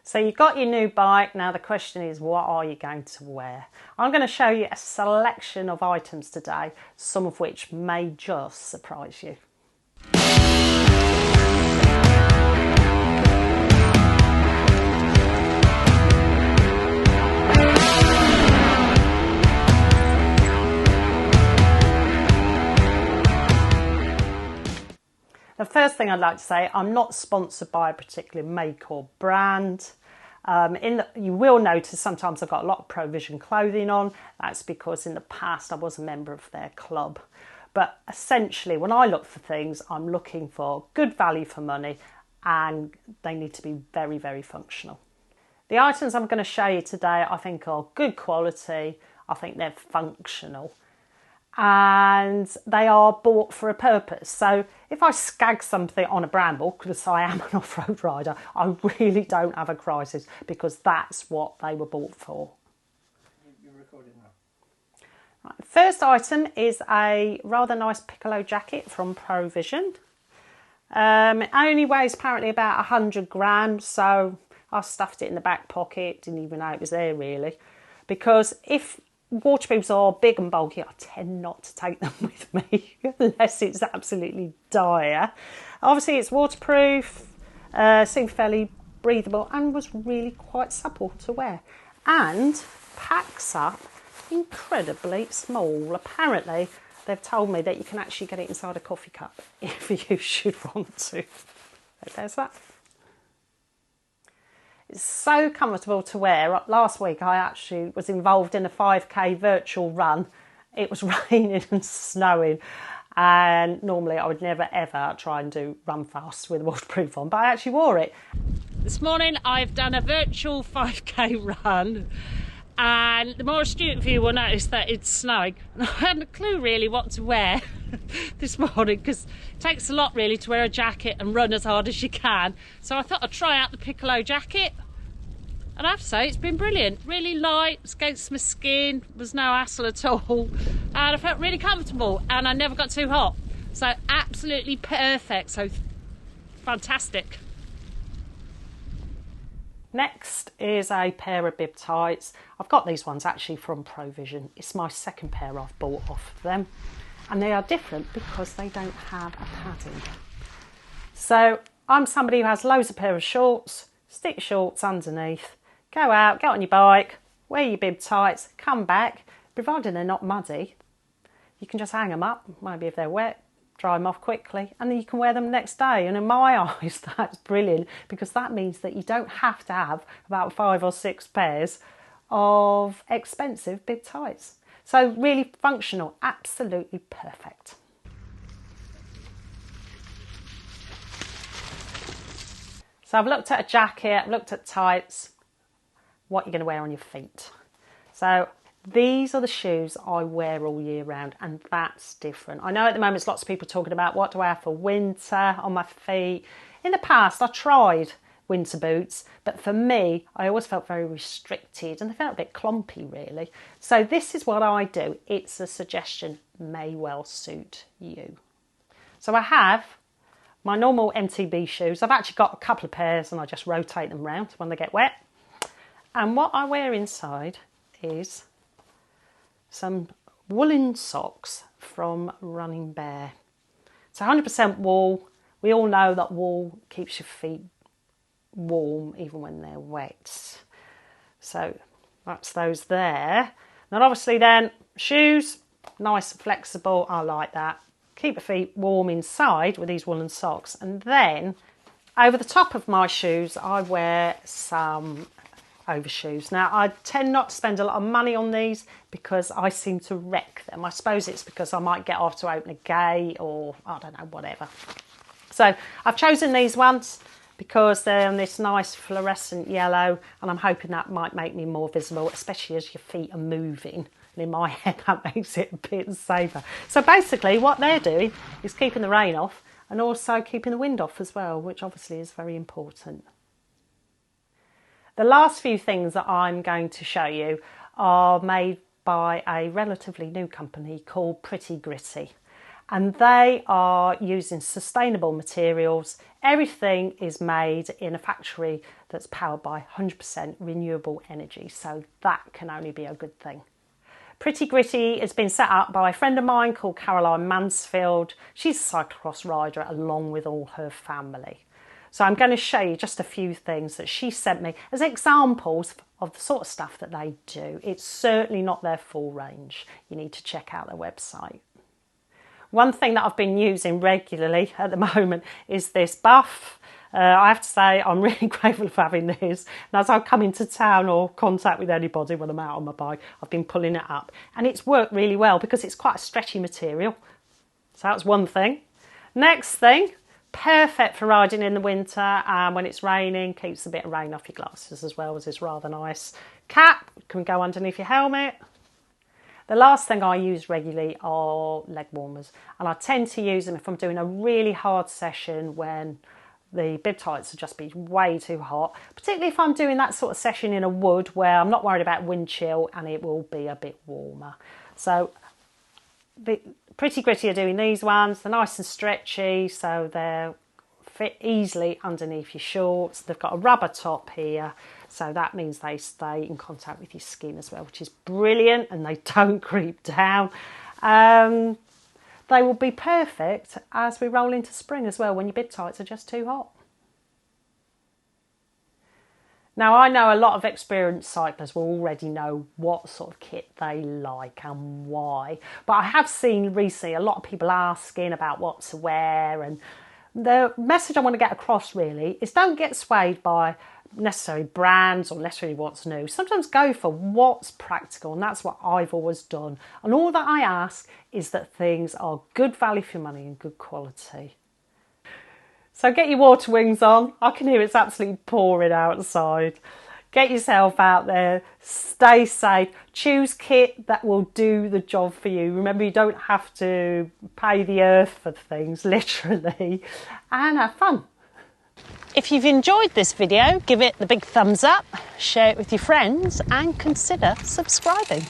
So you've got your new bike. Now the question is, what are you going to wear? I'm going to show you a selection of items today, some of which may just surprise you. The first thing I'd like to say, I'm not sponsored by a particular make or brand. You will notice sometimes I've got a lot of Provision clothing on. That's because in the past I was a member of their club. But essentially, when I look for things, I'm looking for good value for money, and they need to be very, very functional. The items I'm going to show you today, I think, are good quality. I think they're functional. And they are bought for a purpose. So if I skag something on a bramble, because I am an off-road rider, I really don't have a crisis, because that's what they were bought for. You're recording now. Right, first item is a rather nice piccolo jacket from Provision. It only weighs apparently about 100 grams, so I stuffed it in the back pocket, didn't even know it was there really. Because if waterproofs are big and bulky, I tend not to take them with me unless it's absolutely dire. Obviously it's waterproof, seemed fairly breathable and was really quite supple to wear, and packs up incredibly small. Apparently they've told me that you can actually get it inside a coffee cup if you should want to. So there's that. It's so comfortable to wear. Last week I actually was involved in a 5k virtual run. It was raining and snowing, and normally I would never ever try and run fast with waterproof on, but I actually wore it. This morning I've done a virtual 5k run, and the more astute viewer will notice that it's snowing. And I hadn't a clue really what to wear this morning, because it takes a lot really to wear a jacket and run as hard as you can. So I thought I'd try out the piccolo jacket, and I have to say it's been brilliant. Really light, against my skin, was no hassle at all, and I felt really comfortable, and I never got too hot. So absolutely perfect, so fantastic. Next is a pair of bib tights. I've got these ones actually from Provision. It's my second pair I've bought off of them. And they are different because they don't have a padding. So I'm somebody who has loads of pair of shorts, stick shorts underneath, go out, get on your bike, wear your bib tights, come back, provided they're not muddy. You can just hang them up, maybe if they're wet, dry them off quickly, and then you can wear them next day. And in my eyes, that's brilliant, because that means that you don't have to have about 5 or 6 pairs of expensive bib tights. So really functional, absolutely perfect. So I've looked at a jacket, I've looked at tights, what you're going to wear on your feet. So these are the shoes I wear all year round, and that's different. I know at the moment there's lots of people talking about what do I have for winter on my feet. In the past I tried winter boots, but for me I always felt very restricted and they felt a bit clumpy really. So this is what I do. It's a suggestion, may well suit you. So I have my normal MTB shoes. I've actually got a couple of pairs and I just rotate them round when they get wet. And what I wear inside is some woolen socks from Running Bear. It's 100% wool. We all know that wool keeps your feet warm even when they're wet. So that's those there. And obviously then shoes, nice and flexible. I like that. Keep your feet warm inside with these woolen socks. And then over the top of my shoes I wear some overshoes. Now I tend not to spend a lot of money on these because I seem to wreck them. I suppose it's because I might get off to open a gate or I don't know, whatever. So I've chosen these ones because they're in this nice fluorescent yellow, and I'm hoping that might make me more visible, especially as your feet are moving. And in my head that makes it a bit safer. So basically what they're doing is keeping the rain off and also keeping the wind off as well, which obviously is very important. The last few things that I'm going to show you are made by a relatively new company called Pretty Gritty. and they are using sustainable materials. Everything is made in a factory that's powered by 100% renewable energy, so that can only be a good thing. Pretty Gritty has been set up by a friend of mine called Caroline Mansfield. She's a cyclocross rider along with all her family. So I'm going to show you just a few things that she sent me as examples of the sort of stuff that they do. It's certainly not their full range. You need to check out their website. One thing that I've been using regularly at the moment is this buff. I have to say I'm really grateful for having this. And as I come into town or contact with anybody when I'm out on my bike, I've been pulling it up. And it's worked really well because it's quite a stretchy material. So that's one thing. Next thing, perfect for riding in the winter and when it's raining, keeps a bit of rain off your glasses as well, as is rather nice. Cap can go underneath your helmet. The last thing I use regularly are leg warmers, and I tend to use them if I'm doing a really hard session when the bib tights will just be way too hot, particularly if I'm doing that sort of session in a wood where I'm not worried about wind chill and it will be a bit warmer. So the Pretty Gritty are doing these ones. They're nice and stretchy, so they fit easily underneath your shorts. They've got a rubber top here, so that means they stay in contact with your skin as well, which is brilliant, and they don't creep down. They will be perfect as we roll into spring as well, when your bib tights are just too hot. Now, I know a lot of experienced cyclists will already know what sort of kit they like and why, but I have seen recently a lot of people asking about what to wear, and the message I want to get across really is don't get swayed by necessarily brands or necessarily what's new. Sometimes go for what's practical, and that's what I've always done. And all that I ask is that things are good value for money and good quality. So get your water wings on. I can hear it's absolutely pouring outside. Get yourself out there, stay safe, choose kit that will do the job for you. Remember, you don't have to pay the earth for things, literally, and have fun. If you've enjoyed this video, give it the big thumbs up, share it with your friends and consider subscribing.